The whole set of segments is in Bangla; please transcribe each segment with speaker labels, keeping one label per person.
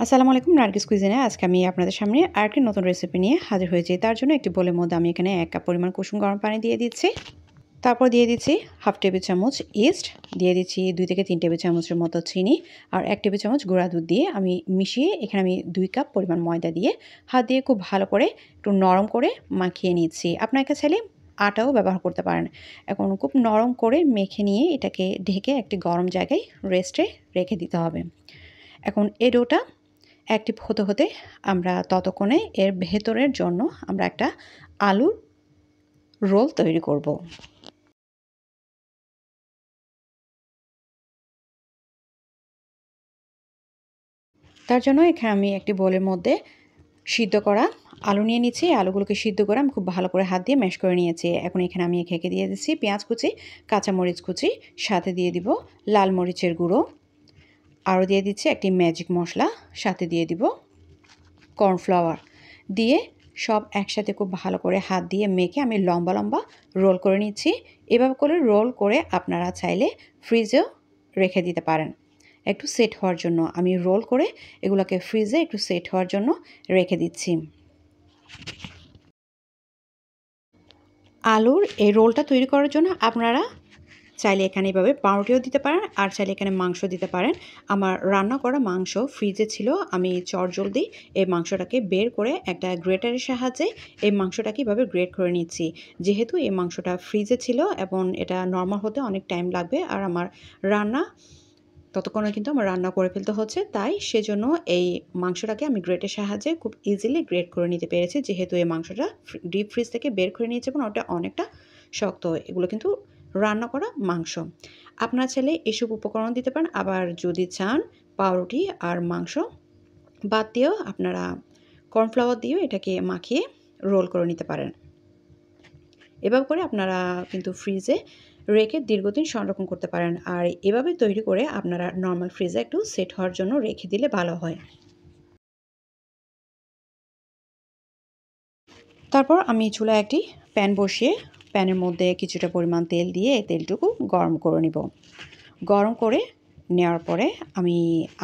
Speaker 1: আসসালামু আলাইকুম নার্গিস কুইজিনে আজকে আমি আপনাদের সামনে আরেকটি নতুন রেসিপি নিয়ে হাজির হয়েছি। তার জন্য একটি বোলের মধ্যে আমি এখানে 1 কাপ পরিমাণ কুসুম গরম পানি দিয়ে দিচ্ছি। তারপর দিয়ে দিচ্ছি হাফ টেবিল চামচ ইস্ট, দিয়ে দিচ্ছি 2 থেকে 3 টেবিল চামচের মতো চিনি আর 1 টেবিল চামচ গুঁড়া দুধ দিয়ে আমি মিশিয়ে এখানে আমি 2 কাপ পরিমাণ ময়দা দিয়ে হাত দিয়ে খুব ভালো করে একটু নরম করে মাখিয়ে নিচ্ছি। আপনারা চাইলে আটাও ব্যবহার করতে পারেন। এখন খুব নরম করে মেখে নিয়ে এটাকে ঢেকে একটি গরম জায়গায় রেস্টে রেখে দিতে হবে। এখন এই ডোটা অ্যাক্টিভ হতে হতে আমরা ততক্ষণে এর ভেতরের জন্য আমরা একটা আলুর রোল তৈরি করব। তার জন্য এখানে আমি একটি বোলের মধ্যে সিদ্ধ করা আলু নিয়ে নিচ্ছি। আলুগুলোকে সিদ্ধ করে আমি খুব ভালো করে হাত দিয়ে ম্যাশ করে নিয়েছি। এখন এখানে আমি একে দিয়ে দিচ্ছি পেঁয়াজ কুচি, কাঁচামরিচ কুচি, সাথে দিয়ে দিব লাল মরিচের গুঁড়ো, আরও দিয়ে দিচ্ছি একটি ম্যাজিক মশলা, সাথে দিয়ে দিব কর্নফ্লাওয়ার দিয়ে সব একসাথে খুব ভালো করে হাত দিয়ে মেখে আমি লম্বা লম্বা রোল করে নিচ্ছি। এভাবে করে রোল করে আপনারা চাইলে ফ্রিজেও রেখে দিতে পারেন একটু সেট হওয়ার জন্য। আমি রোল করে এগুলোকে ফ্রিজে একটু সেট হওয়ার জন্য রেখে দিচ্ছি। আলুর এই রোলটা তৈরি করার জন্য আপনারা চাইলে এখানে এভাবে পাউরুটিও দিতে পারেন আর চাইলে এখানে মাংস দিতে পারেন। আমার রান্না করা মাংস ফ্রিজে ছিল, আমি চটজলদি এই মাংসটাকে বের করে একটা গ্রেটারের সাহায্যে এই মাংসটাকে এভাবে গ্রেট করে নিচ্ছি। যেহেতু এই মাংসটা ফ্রিজে ছিল এবং এটা নরমাল হতে অনেক টাইম লাগবে আর আমার রান্না ততক্ষণে কিন্তু আমার রান্না করে ফেলতে হচ্ছে, তাই সেজন্য এই মাংসটাকে আমি গ্রেটের সাহায্যে খুব ইজিলি গ্রেট করে নিতে পেরেছি। যেহেতু এই মাংসটা ডিপ ফ্রিজ থেকে বের করে নিয়েছে এবং ওটা অনেকটা শক্ত, এগুলো কিন্তু রান্না করা মাংস। আপনারা চাইলে এসব উপকরণ দিতে পারেন, আবার যদি চান পাউরুটি আর মাংস বাদ দিয়েও আপনারা কর্নফ্লাওয়ার দিয়েও এটাকে মাখিয়ে রোল করে নিতে পারেন। এভাবে করে আপনারা কিন্তু ফ্রিজে রেখে দীর্ঘদিন সংরক্ষণ করতে পারেন আর এভাবে তৈরি করে আপনারা নর্মাল ফ্রিজে একটু সেট হওয়ার জন্য রেখে দিলে ভালো হয়। তারপর আমি চুলায় একটি প্যান বসিয়ে প্যানের মধ্যে কিছুটা পরিমাণ তেল দিয়ে তেলটুকু গরম করে নিব। গরম করে নেওয়ার পরে আমি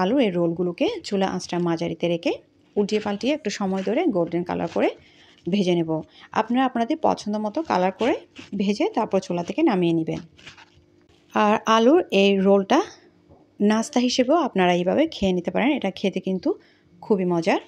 Speaker 1: আলুর এই রোলগুলোকে চুলা আঁচটা মাঝারিতে রেখে উল্টিয়ে পাল্টিয়ে একটু সময় ধরে গোল্ডেন কালার করে ভেজে নেব। আপনারা আপনাদের পছন্দ মতো কালার করে ভেজে তারপর চুলা থেকে নামিয়ে নেবেন। আর আলুর এই রোলটা নাস্তা হিসেবেও আপনারা এইভাবে খেয়ে নিতে পারেন, এটা খেতে কিন্তু খুবই মজার।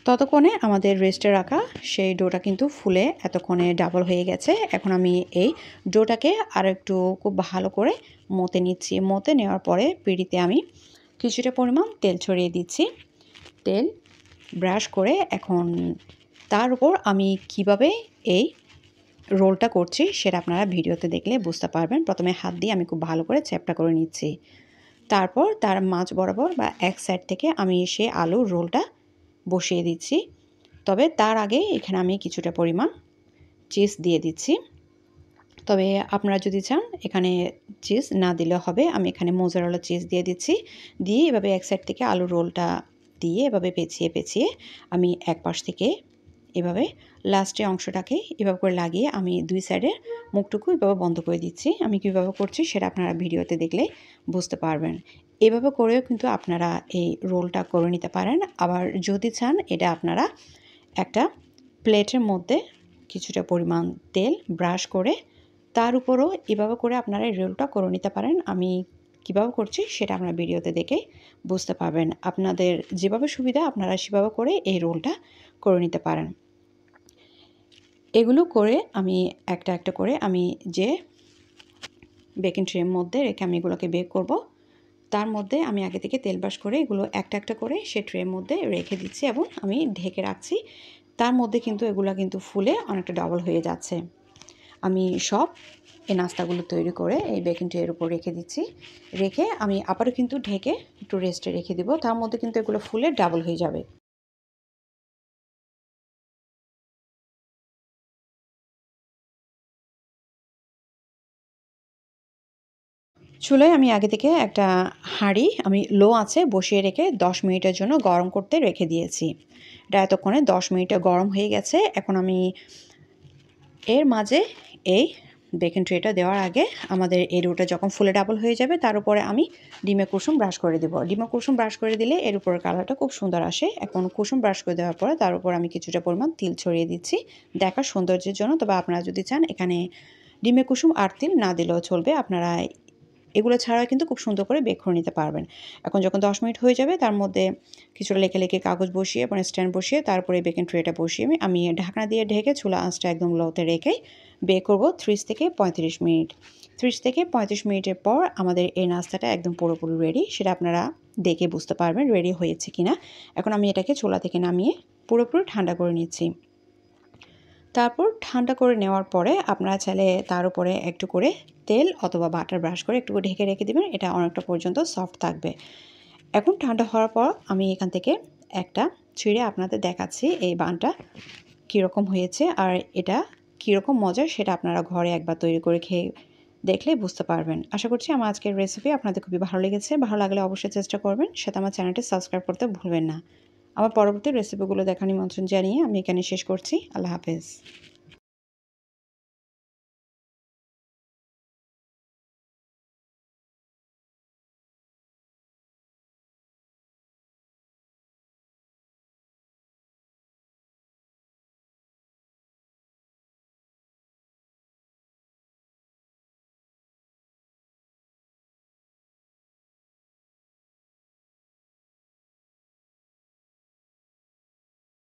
Speaker 1: ততক্ষণে আমাদের রেস্টে রাখা সেই ডোটা কিন্তু ফুলে এতক্ষণে ডাবল হয়ে গেছে। এখন আমি এই ডোটাকে আর একটু খুব ভালো করে মতে নিচ্ছি। মতে নেওয়ার পরে পিঁড়িতে আমি কিছুটা পরিমাণ তেল ছড়িয়ে দিচ্ছি। তেল ব্রাশ করে এখন তার উপর আমি কিভাবে এই রোলটা করছি সেটা আপনারা ভিডিওতে দেখলে বুঝতে পারবেন। প্রথমে হাত দিয়ে আমি খুব ভালো করে চ্যাপ্টা করে নিচ্ছি। তারপর তার মাঝ বরাবর বা এক সাইড থেকে আমি সেই আলুর রোলটা বসিয়ে দিচ্ছি। তবে তার আগে এখানে আমি কিছুটা পরিমাণ চিজ দিয়ে দিচ্ছি। তবে আপনারা যদি চান এখানে চিজ না দিলেও হবে। আমি এখানে মোজারেলা চিজ দিয়ে দিচ্ছি। দিয়ে এভাবে এক সাইড থেকে আলুর রোলটা দিয়ে এভাবে পেঁচিয়ে পেঁচিয়ে আমি এক পাশ থেকে এভাবে লাস্টের অংশটাকে এভাবে করে লাগিয়ে আমি দুই সাইডের মুখটুকু এভাবে বন্ধ করে দিচ্ছি। আমি কীভাবে করছি সেটা আপনারা ভিডিওতে দেখলে বুঝতে পারবেন। এভাবে করেও কিন্তু আপনারা এই রোলটা করে নিতে পারেন। আবার যদি চান এটা আপনারা একটা প্লেটের মধ্যে কিছুটা পরিমাণ তেল ব্রাশ করে তার উপরও এভাবে করে আপনারা এই রোলটা করে নিতে পারেন। আমি কীভাবে করছি সেটা আপনারা ভিডিওতে দেখে বুঝতে পারবেন। আপনাদের যেভাবে সুবিধা আপনারা সেভাবে করে এই রোলটা করে নিতে পারেন। এগুলো করে আমি একটা একটা করে আমি যে বেকিং ট্রের মধ্যে রেখে আমি এগুলোকে বেক করব, তার মধ্যে আমি আগে থেকে তেল ব্রাশ করে এগুলো একটা একটা করে সে ট্রের মধ্যে রেখে দিচ্ছি এবং আমি ঢেকে রাখছি। তার মধ্যে কিন্তু এগুলো কিন্তু ফুলে অনেকটা ডবল হয়ে যাচ্ছে। আমি সব এই নাস্তাগুলো তৈরি করে এই বেকিং ট্রের উপর রেখে দিচ্ছি। রেখে আমি আবারও কিন্তু ঢেকে একটু রেস্টে রেখে দিব। তার মধ্যে কিন্তু এগুলো ফুলে ডাবল হয়ে যাবে। চুলায় আমি আগে থেকে একটা হাঁড়ি আমি লো আঁচে বসিয়ে রেখে 10 মিনিটের জন্য গরম করতে রেখে দিয়েছি। এটা এতক্ষণে 10 মিনিটে গরম হয়ে গেছে। এখন আমি এর মাঝে এই বেকিং ট্রেটা দেওয়ার আগে আমাদের এই ডোটা যখন ফুলে ডাবল হয়ে যাবে তার উপরে আমি ডিমের কুসুম ব্রাশ করে দেবো। ডিমের কুসুম ব্রাশ করে দিলে এর উপরের কালারটা খুব সুন্দর আসে। এখন কুসুম ব্রাশ করে দেওয়ার পরে তার উপর আমি কিছুটা পরিমাণ তিল ছড়িয়ে দিচ্ছি দেখার সৌন্দর্যের জন্য। তবে আপনারা যদি চান এখানে ডিমের কুসুম আর তিল না দিলেও চলবে, আপনারা এগুলো ছাড়াও কিন্তু খুব সুন্দর করে বেক করে নিতে পারবেন। এখন যখন 10 মিনিট হয়ে যাবে তার মধ্যে কিছুটা লেখে লেখে কাগজ বসিয়ে এবং স্ট্যান্ড বসিয়ে তারপরে বেকিং ট্রেটা বসিয়ে আমি ঢাকনা দিয়ে ঢেকে চুলা আঁচটা একদম লোতে রেখেই বেক করব 30 থেকে 35 মিনিট। 30 থেকে 35 মিনিটের পর আমাদের এই নাস্তাটা একদম পুরোপুরি রেডি, সেটা আপনারা দেখে বুঝতে পারবেন রেডি হয়েছে কিনা। এখন আমি এটাকে চুলা থেকে নামিয়ে পুরোপুরি ঠান্ডা করে নিচ্ছি। তারপর ঠান্ডা করে নেওয়ার পরে আপনারা চাইলে তার উপরে একটু করে তেল অথবা বাটার ব্রাশ করে একটু ঢেকে রেখে দেবেন, এটা অনেকটা পর্যন্ত সফট থাকবে। এখন ঠান্ডা হওয়ার পর আমি এখান থেকে একটা ছিঁড়ে আপনাদের দেখাচ্ছি এই বানটা কীরকম হয়েছে আর এটা কীরকম মজার, সেটা আপনারা ঘরে একবার তৈরি করে খেয়ে দেখলে বুঝতে পারবেন। আশা করছি আমার আজকের রেসিপি আপনাদের খুবই ভালো লেগেছে। ভালো লাগলে অবশ্যই চেষ্টা করবেন, সাথে আমার চ্যানেলটি সাবস্ক্রাইব করতে ভুলবেন না। আমার পরবর্তী রেসিপিগুলো দেখার নিমন্ত্রণ জানিয়ে আমি এখানে শেষ করছি। আল্লাহ হাফেজ।